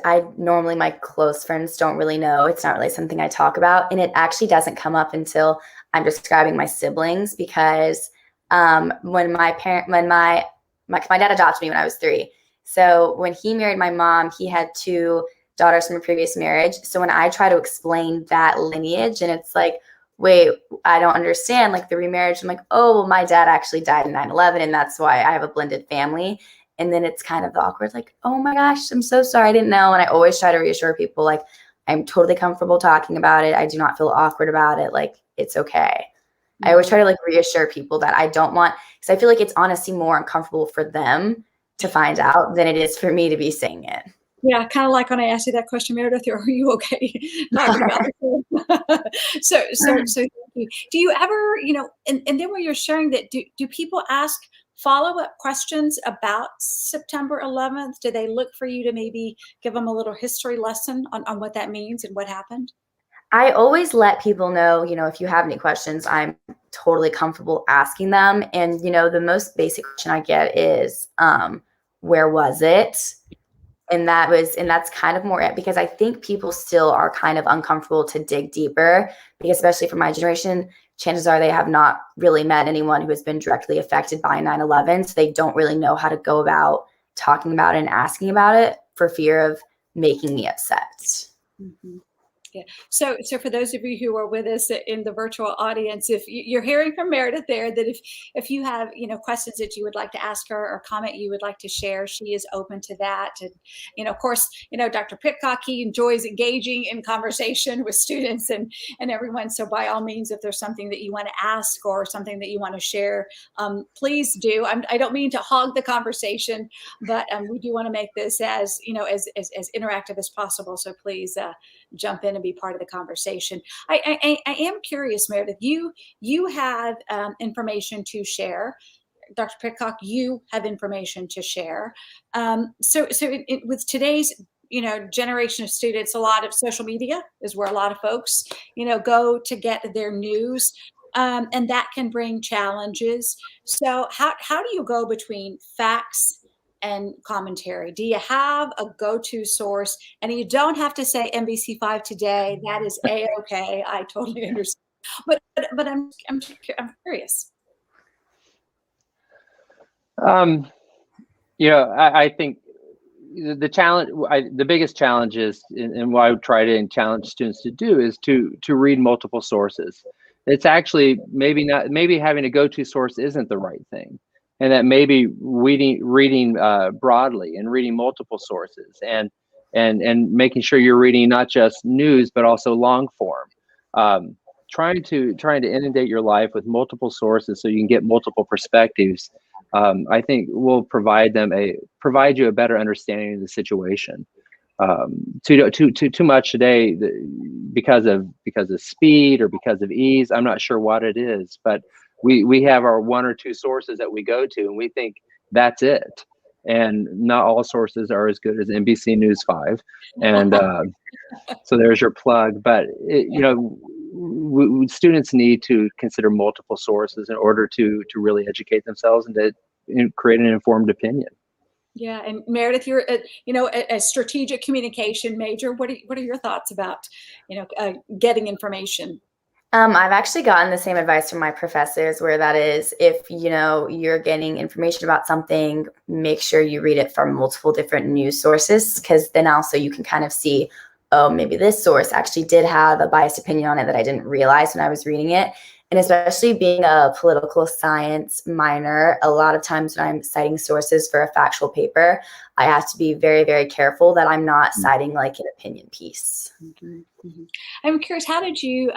I normally, my close friends don't really know. It's not really something I talk about. And it actually doesn't come up until I'm describing my siblings, because when my dad adopted me when I was 3. So when he married my mom, he had 2 daughters from a previous marriage. So when I try to explain that lineage, and it's like, wait, I don't understand, like the remarriage. I'm like, oh, well, my dad actually died in 9/11, and that's why I have a blended family. And then it's kind of awkward, like, oh my gosh, I'm so sorry, I didn't know. And I always try to reassure people, like, I'm totally comfortable talking about it. I do not feel awkward about it. Like, it's okay. I always try to like reassure people that I don't want, because I feel like it's honestly more uncomfortable for them to find out than it is for me to be saying it. Yeah, kind of like when I asked you that question, Meredith, are you okay talking about it? So thank you. Do you ever, and then when you're sharing that, do people ask follow-up questions about September 11th? Do they look for you to maybe give them a little history lesson on what that means and what happened? I always let people know, if you have any questions, I'm totally comfortable asking them. And, the most basic question I get is, where was it? And that's kind of more it, because I think people still are kind of uncomfortable to dig deeper, because especially for my generation, chances are they have not really met anyone who has been directly affected by 9/11. So they don't really know how to go about talking about it and asking about it, for fear of making me upset. Mm-hmm. Yeah. So for those of you who are with us in the virtual audience, if you're hearing from Meredith there, that if you have questions that you would like to ask her or comment you would like to share, she is open to that. And of course, Dr. Pitcock, he enjoys engaging in conversation with students and everyone. So by all means, if there's something that you want to ask or something that you want to share, please do. I don't mean to hog the conversation, but we do want to make this as as interactive as possible. So please jump in and be part of the conversation. I am curious, Meredith, you have information to share. Dr. Pitcock, you have information to share. With today's generation of students, a lot of social media is where a lot of folks go to get their news. And that can bring challenges. So how do you go between facts and commentary? Do you have a go-to source? And you don't have to say NBC5 Today. That is A-okay. I totally understand. But I'm curious. I think the biggest challenge is, and what I would try to challenge students to do, is to read multiple sources. It's actually maybe having a go-to source isn't the right thing, and that maybe reading broadly and reading multiple sources and making sure you're reading not just news but also long form. Trying to inundate your life with multiple sources so you can get multiple perspectives, I think will provide you a better understanding of the situation. Too much today, because of speed or because of ease, I'm not sure what it is, but we have our 1 or 2 sources that we go to, and we think that's it. And not all sources are as good as NBC News 5. And so there's your plug. But students need to consider multiple sources in order to really educate themselves and to create an informed opinion. Yeah, and Meredith, you're a strategic communication major. What are your thoughts about getting information? I've actually gotten the same advice from my professors, where that is, if you're getting information about something, make sure you read it from multiple different news sources, because then also you can kind of see, oh, maybe this source actually did have a biased opinion on it that I didn't realize when I was reading it. And especially being a political science minor, a lot of times when I'm citing sources for a factual paper, I have to be very, very careful that I'm not citing like an opinion piece. Mm-hmm. Mm-hmm. I'm curious, how did you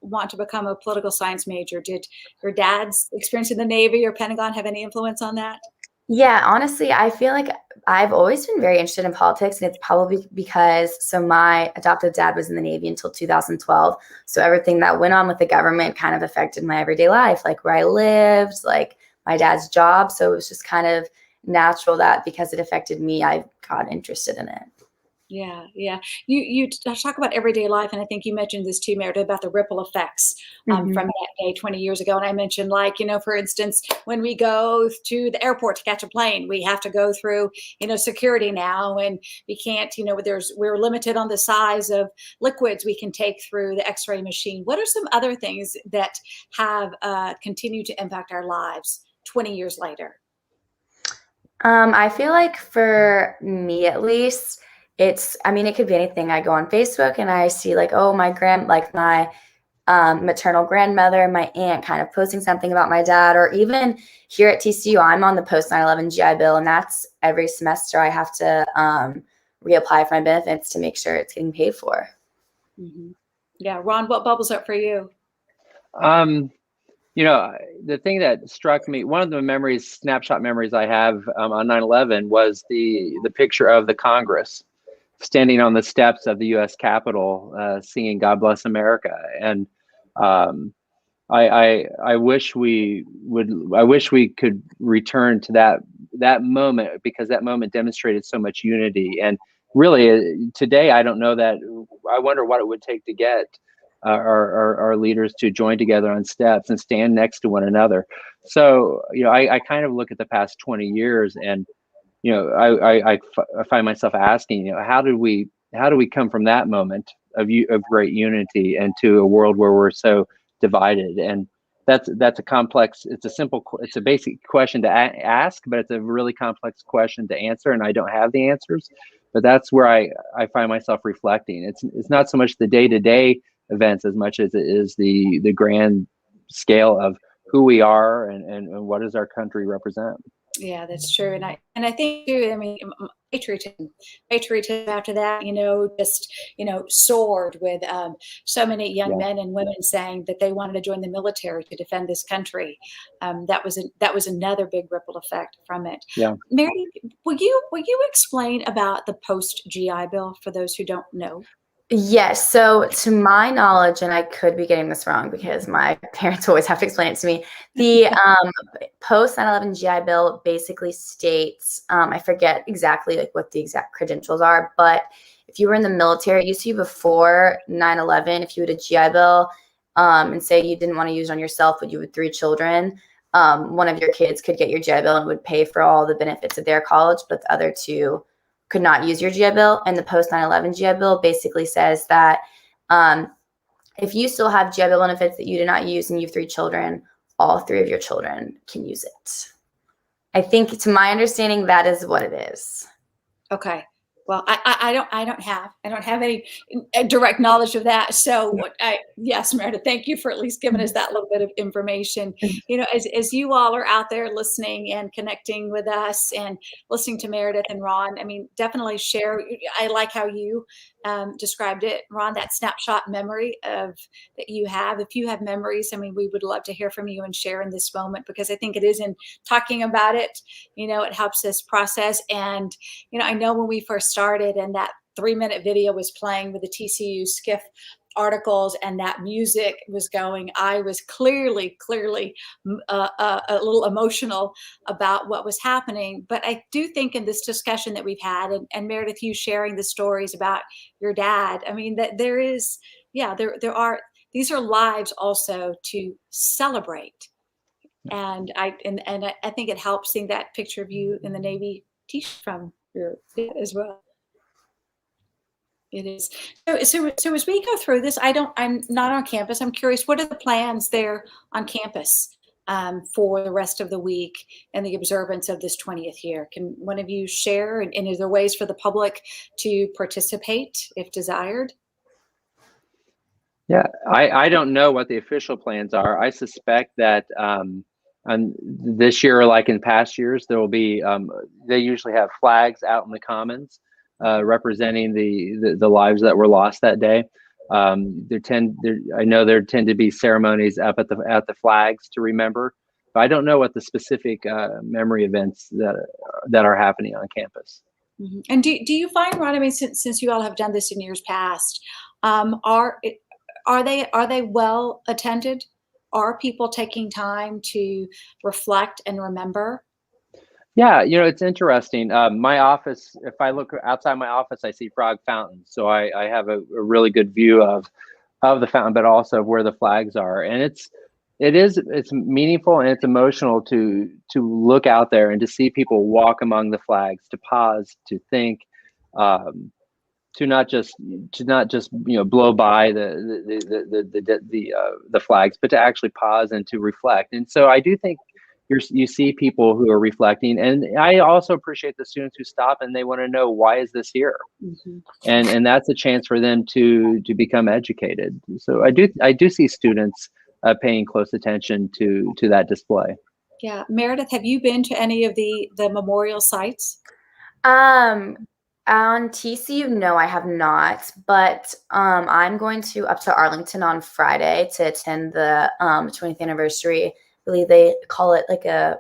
want to become a political science major? Did your dad's experience in the Navy or Pentagon have any influence on that? Yeah, honestly, I feel like I've always been very interested in politics, and it's probably because my adoptive dad was in the Navy until 2012. So everything that went on with the government kind of affected my everyday life, like where I lived, like my dad's job. So it was just kind of natural that because it affected me, I got interested in it. Yeah, yeah. You talk about everyday life, and I think you mentioned this too, Meredith, about the ripple effects Hmm. from that day 20 years ago. And I mentioned, like, for instance, when we go to the airport to catch a plane, we have to go through, security now, and we can't, we're limited on the size of liquids we can take through the X-ray machine. What are some other things that have continued to impact our lives 20 years later? I feel like for me at least, I mean, it could be anything. I go on Facebook and I see like, oh, my maternal grandmother and my aunt kind of posting something about my dad, or even here at TCU, I'm on the post 9/11 GI Bill, and that's every semester I have to reapply for my benefits to make sure it's getting paid for. Hmm. Yeah, Ron, what bubbles up for you? Um, the thing that struck me, one of the snapshot memories I have on 9/11 was the picture of the Congress standing on the steps of the U.S. Capitol, singing "God Bless America." And um, I wish we would. I wish we could return to that moment, because that moment demonstrated so much unity. And really, today, I don't know that. I wonder what it would take to get our leaders to join together on steps and stand next to one another. So, I kind of look at the past 20 years, and I find myself asking, how do we come from that moment of great unity and to a world where we're so divided? And that's a complex. It's a basic question to ask, but it's a really complex question to answer, and I don't have the answers. But that's where I find myself reflecting. It's not so much the day-to-day events as much as it is the grand scale of who we are, and what does our country represent. Yeah, that's true. And I think too, I mean, patriotism after that, just, soared with so many young Yeah. men and women saying that they wanted to join the military to defend this country. That was another big ripple effect from it. Yeah. Mary, will you explain about the post GI Bill for those who don't know? Yes. So, to my knowledge, and I could be getting this wrong because my parents always have to explain it to me, the post 9/11 GI Bill basically states, I forget exactly like what the exact credentials are, but if you were in the military, it used to be before 9/11, if you had a GI Bill, and say you didn't want to use it on yourself, but you had 3 children, one of your kids could get your GI Bill and would pay for all the benefits of their college, but the other two could not use your GI Bill. And the post 9/11 GI Bill basically says that um, if you still have GI Bill benefits that you did not use and you have 3 children, all 3 of your children can use it. I think, to my understanding, that is what it is. Okay. Well, I don't have any direct knowledge of that. So yes, Meredith, thank you for at least giving us that little bit of information. As you all are out there listening and connecting with us and listening to Meredith and Ron, I mean, definitely share. I like how you described it, Ron, that snapshot memory of that you have. If you have memories, I mean, we would love to hear from you and share in this moment, because I think it is in talking about it, it helps us process. And I know when we first started and that 3-minute video was playing with the TCU skiff articles and that music was going, I was clearly a little emotional about what was happening. But I do think in this discussion that we've had, and Meredith, you sharing the stories about your dad, I mean, that there is, yeah, there are, these are lives also to celebrate. And I think it helps seeing that picture of you in the Navy t-shirt from your dad as well. It is. So as we go through this, I'm not on campus. I'm curious, what are the plans there on campus for the rest of the week and the observance of this 20th year? Can one of you share? And is there ways for the public to participate if desired? Yeah, I don't know what the official plans are. I suspect that this year, like in past years, there will be. They usually have flags out in the commons representing the lives that were lost that day. I know there tend to be ceremonies up at the flags to remember But I don't know what the specific memory events that are happening on campus. Mhm. And do you find, Ron, I mean, since you all have done this in years past, are they well attended? Are people taking time to reflect and remember? Yeah, it's interesting. My office, if I look outside my office, I see frog fountains. So I have a really good view of the fountain, but also of where the flags are. And it's meaningful and it's emotional to look out there and to see people walk among the flags, to pause, to think, um, to not just blow by the flags, but to actually pause and to reflect. And so I do think you see people who are reflecting, and I also appreciate the students who stop and they want to know, why is this here? Mm-hmm. And that's a chance for them to become educated. So I do see students paying close attention to that display. Yeah. Meredith, have you been to any of the memorial sites? Um, on TCU, no, I have not. But I'm going up to Arlington on Friday to attend the 20th anniversary. I believe they call it like it's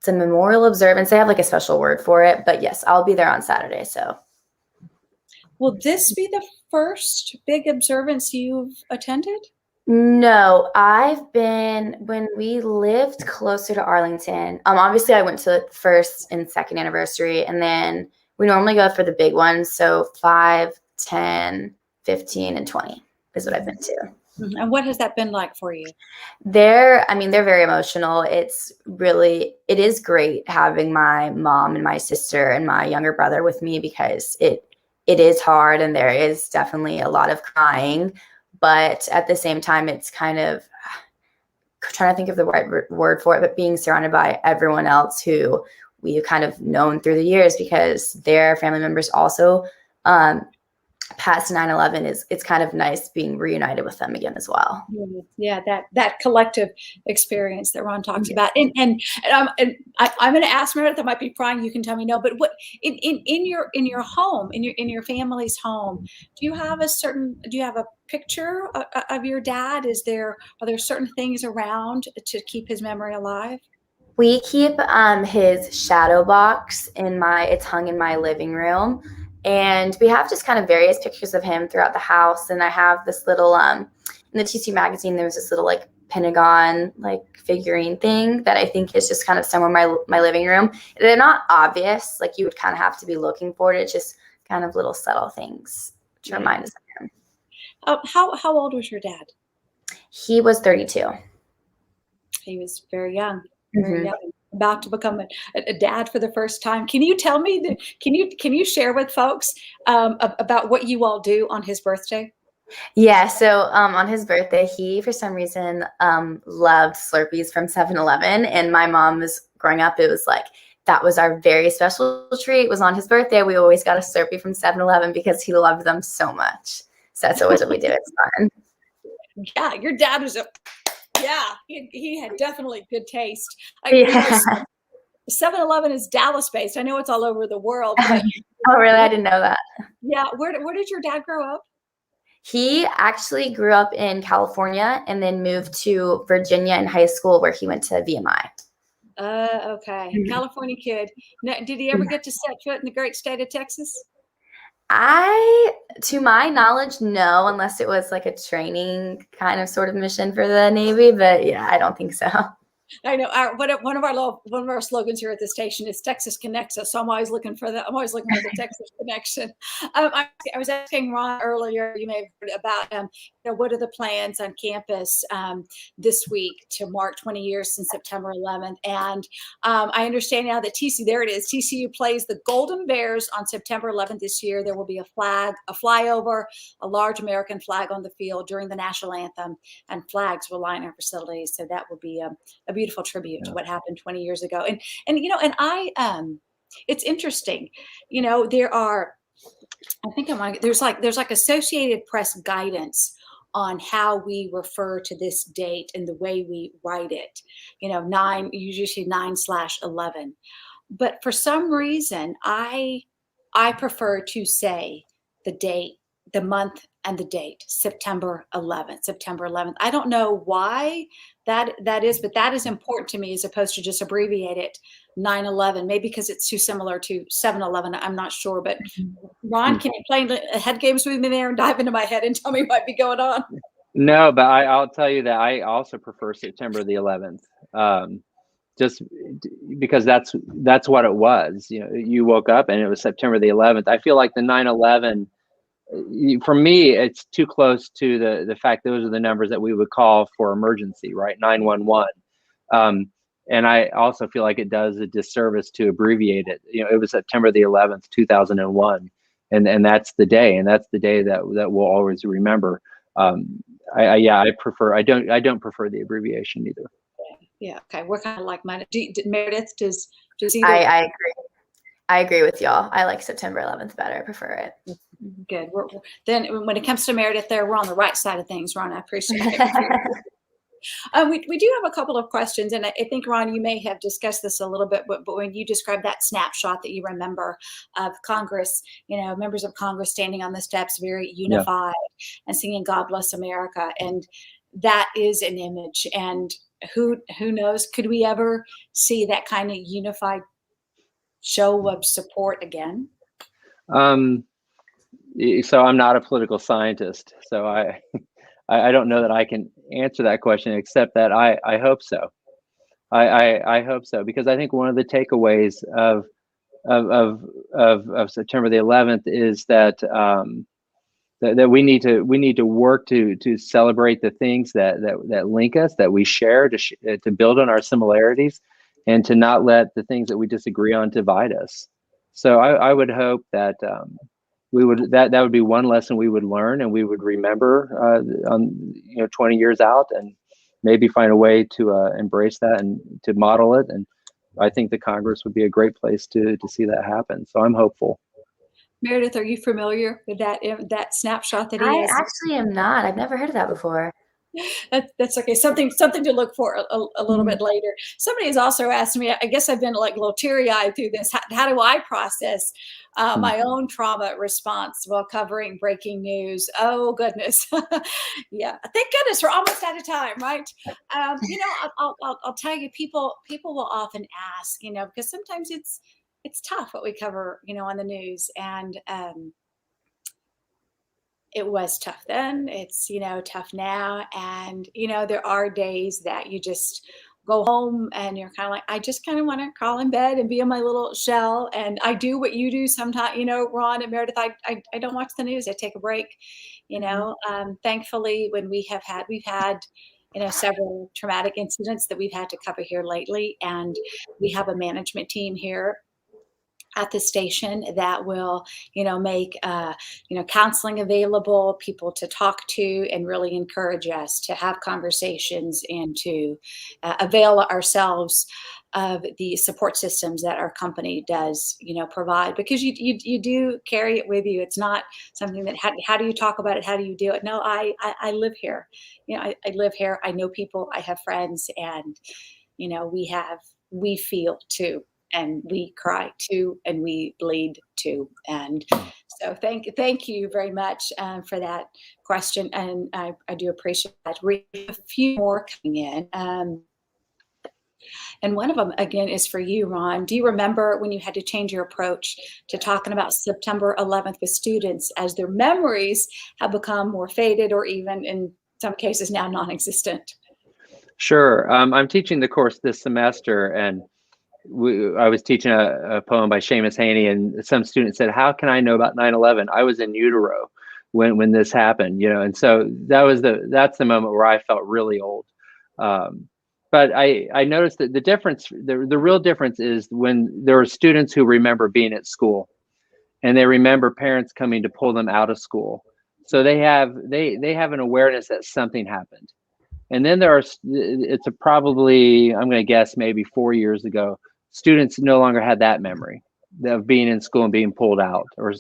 a memorial observance. They have like a special word for it. But yes, I'll be there on Saturday. So Will this be the first big observance you've attended? no, I've been when we lived closer to Arlington. Obviously I went to the first and second anniversary, and then we normally go for the big ones. So 5, 10, 15, and 20 is what I've been to. Mhm. And what has that been like for you? They're very emotional. It is great having my mom and my sister and my younger brother with me, because it is hard and there is definitely a lot of crying. But at the same time, it's kind of trying to think of the right word for it, but being surrounded by everyone else who we've kind of known through the years, because their family members also past 9/11. It's kind of nice being reunited with them again as well. Yeah, that collective experience that Ron talks about, and I'm going to ask Meredith. I might be prying. You can tell me no, but what in your home, in your family's home, do you have a picture of your dad? Are there certain things around to keep his memory alive? We keep his shadow box it's hung in my living room. And we have just kind of various pictures of him throughout the house. And I have this little, in the TCU magazine, there was this little like Pentagon like figurine thing that I think is just kind of somewhere in my living room. They're not obvious, like you would kind of have to be looking for it. It's just kind of little subtle things to remind us of him. How old was your dad? He was 32. He was very young. Very young, about to become a dad for the first time. Can you tell me? Can you share with folks about what you all do on his birthday? Yeah, so on his birthday, he for some reason loved Slurpees from 7-Eleven, and my mom was growing up. It was like that was our very special treat. It was on his birthday. We always got a Slurpee from 7-Eleven because he loved them so much. So that's always what we do. It's fun. Yeah, your dad was he had definitely good taste. Yeah. 7-Eleven is Dallas based. I know it's all over the world. But Oh, really? I didn't know that. yeah, where did your dad grow up? He actually grew up in California and then moved to Virginia in high school, where he went to VMI. Okay, California kid. Now, did he ever get to set foot in the great state of Texas? To my knowledge, no, unless it was like a training kind of sort of mission for the Navy. But yeah, I don't think so. I know one of our slogans here at the station is Texas connects us. So I'm always looking for the Texas connection. I was asking Ron earlier. You may have heard about what are the plans on campus this week to mark 20 years since September 11th, and I understand now that TCU plays the Golden Bears on September 11th this year. There will be a flyover, a large American flag on the field during the national anthem, and flags will line our facilities. So that will be a beautiful tribute to what happened 20 years ago. And it's interesting, there's like Associated Press guidance on how we refer to this date and the way we write it, usually 9/11. But for some reason, I prefer to say the date, the month and the date, September 11th. September 11th. I don't know why that is, but that is important to me as opposed to just abbreviate it 9/11. Maybe because it's too similar to 7/11. I'm not sure, but Ron, can you play head games with me there and dive into my head and tell me what might be going on? No, but I'll tell you that I also prefer September the 11th. Just because that's what it was. You know, you woke up and it was September the 11th. I feel like the 9/11, for me, it's too close to the fact those are the numbers that we would call for emergency, right? 911. And I also feel like it does a disservice to abbreviate it. You know, it was September the 11th, 2001, and that's the day, and that's the day that we'll always remember. I prefer. I don't prefer the abbreviation either. Yeah. Okay. We're kind of like-minded. Meredith, does either? I agree. I agree with y'all. I like September 11th better. I prefer it. Good. Then when it comes to Meredith, we're on the right side of things, Ron. I appreciate it. We do have a couple of questions, and I think, Ron, you may have discussed this a little bit, but when you described that snapshot that you remember of Congress, you know, members of Congress standing on the steps, very unified, and singing "God Bless America," and that is an image. And who knows? Could we ever see that kind of unified show of support again? So I'm not a political scientist, so I don't know that I can answer that question, except that I hope so. I hope so, because I think one of the takeaways of September the 11th is that that we need to work to celebrate the things that link us, that we share, to build on our similarities, and to not let the things that we disagree on divide us. So I would hope that that would be one lesson we would learn and we would remember on 20 years out, and maybe find a way to embrace that and to model it. And I think the Congress would be a great place to see that happen. So I'm hopeful. Meredith, are you familiar with that snapshot that he has? I actually am not. I've never heard of that before. That's okay. Something to look for a little bit later. Somebody has also asked me, I guess I've been like a little teary-eyed through this. How do I process my own trauma response while covering breaking news? Oh, goodness. Yeah. Thank goodness we're almost out of time, right? I'll tell you, people will often ask, because sometimes it's tough what we cover, on the news. And it was tough then. It's, tough now. And, there are days that you just go home and you're kind of like, I just kind of want to crawl in bed and be in my little shell. And I do what you do sometimes, Ron and Meredith, I don't watch the news. I take a break, Thankfully, when we've had, several traumatic incidents that we've had to cover here lately. And we have a management team here at the station that will, make, counseling available, people to talk to, and really encourage us to have conversations and to avail ourselves of the support systems that our company does, provide, because you do carry it with you. It's not something that, how do you talk about it? How do you do it? No, I live here. I live here. I know people, I have friends, and, we feel too. And we cry too, and we bleed too. And so thank you very much for that question. And I do appreciate that. We have a few more coming in. And one of them, again, is for you, Ron. Do you remember when you had to change your approach to talking about September 11th with students, as their memories have become more faded, or even in some cases now non-existent? Sure. I'm teaching the course this semester, and I was teaching a poem by Seamus Haney, and some students said, "How can I know about 9/11? I was in utero when this happened," and so that's the moment where I felt really old. But I noticed that the real difference is when there are students who remember being at school, and they remember parents coming to pull them out of school. So they have an awareness that something happened. And then it's probably, I'm going to guess, maybe 4 years ago, students no longer had that memory of being in school and being pulled out, or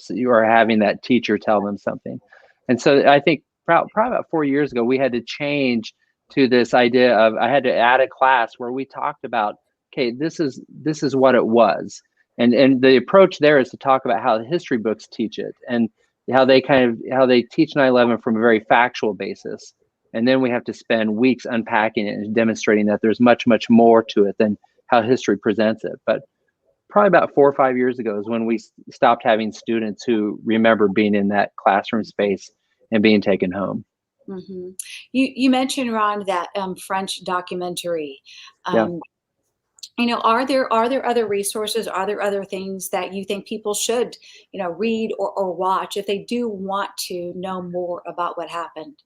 having that teacher tell them something. And so I think probably about 4 years ago, we had to change to this idea of, I had to add a class where we talked about, okay, this is what it was. And the approach there is to talk about how the history books teach it. And how they teach 9/11 from a very factual basis, and then we have to spend weeks unpacking it and demonstrating that there's much, much more to it than how history presents it. But probably about 4 or 5 years ago is when we stopped having students who remember being in that classroom space and being taken home. Mm-hmm. You mentioned, Ron, that French documentary. Yeah. Are there other resources? Are there other things that you think people should, read or watch if they do want to know more about what happened?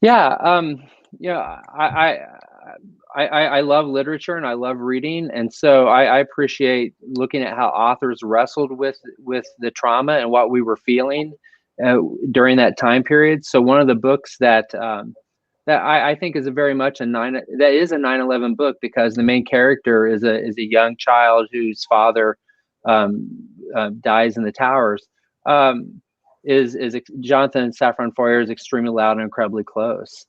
Yeah. I love literature and I love reading, and so I appreciate looking at how authors wrestled with the trauma and what we were feeling during that time period. So one of the books that I think is a very much a 9/11 book, because the main character is a young child whose father dies in the towers. Is Jonathan Safran Foer is extremely loud and incredibly close,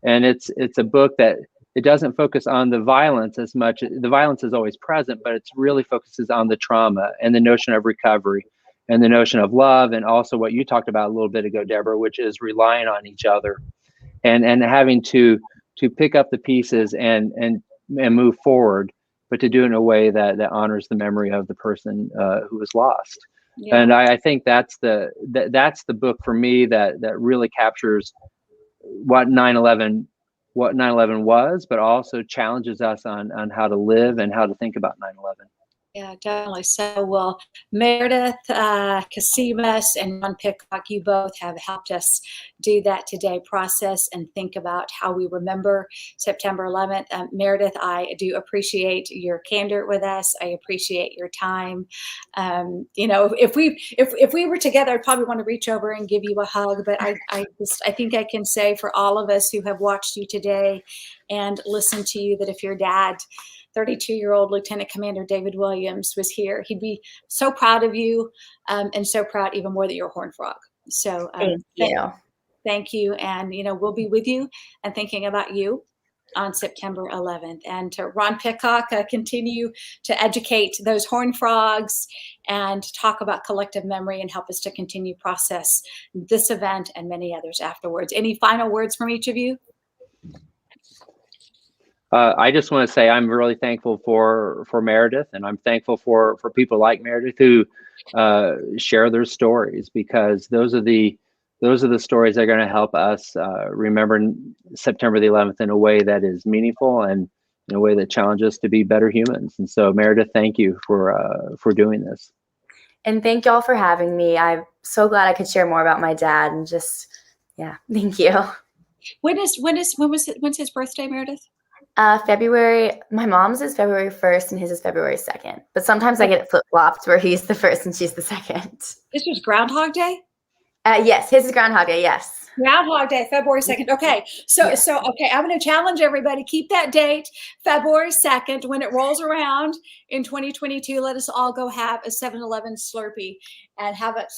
and it's a book that it doesn't focus on the violence as much. The violence is always present, but it really focuses on the trauma and the notion of recovery and the notion of love, and also what you talked about a little bit ago, Deborah, which is relying on each other and having to pick up the pieces and move forward, but to do it in a way that honors the memory of the person who was lost. Yeah. And I think that's the book for me that really captures what 9/11 was, but also challenges us on how to live and how to think about 9/11. Yeah, definitely. So, well, Meredith Casimas and Ron Picklock, you both have helped us do that today, process and think about how we remember September 11th. Meredith, I do appreciate your candor with us. I appreciate your time. If we were together, I'd probably want to reach over and give you a hug, but I think I can say for all of us who have watched you today and listened to you that if your dad, 32-year-old Lieutenant Commander David Williams, was here, he'd be so proud of you, and so proud even more that you're a Horned Frog. So thank you. And, we'll be with you and thinking about you on September 11th. And to Ron Picklock, continue to educate those Horned Frogs and talk about collective memory and help us to continue process this event and many others afterwards. Any final words from each of you? I just want to say I'm really thankful for Meredith, and I'm thankful for people like Meredith who share their stories, because those are the stories that are going to help us remember September the 11th in a way that is meaningful and in a way that challenges us to be better humans. And so, Meredith, thank you for doing this. And thank y'all for having me. I'm so glad I could share more about my dad, and just, thank you. When's his birthday, Meredith? February. My mom's is February 1st and his is February 2nd. But sometimes I get it flip-flopped where he's the 1st and she's the 2nd. This was Groundhog Day? Yes, his is Groundhog Day, yes. Groundhog Day, February 2nd. Okay, so I'm going to challenge everybody. Keep that date, February 2nd. When it rolls around in 2022, let us all go have a 7-Eleven Slurpee and have it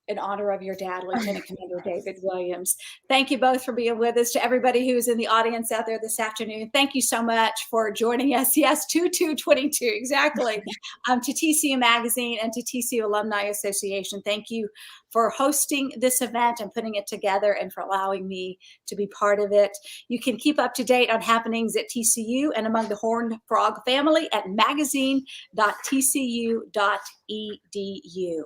in honor of your dad, Lieutenant Commander David Williams. Thank you both for being with us. To everybody who's in the audience out there this afternoon, thank you so much for joining us. Yes, 2222, exactly. To TCU Magazine and to TCU Alumni Association, thank you for hosting this event and putting it together and for allowing me to be part of it. You can keep up to date on happenings at TCU and among the Horned Frog family at magazine.tcu.edu.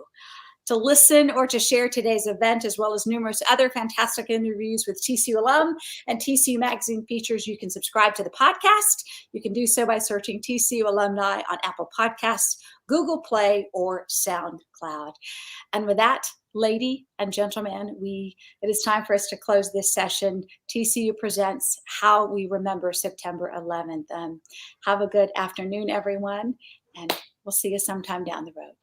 To listen or to share today's event, as well as numerous other fantastic interviews with TCU alum and TCU Magazine features, you can subscribe to the podcast. You can do so by searching TCU Alumni on Apple Podcasts, Google Play, or SoundCloud. And with that, lady and gentlemen, it is time for us to close this session. TCU presents How We Remember September 11th. Have a good afternoon, everyone, and we'll see you sometime down the road.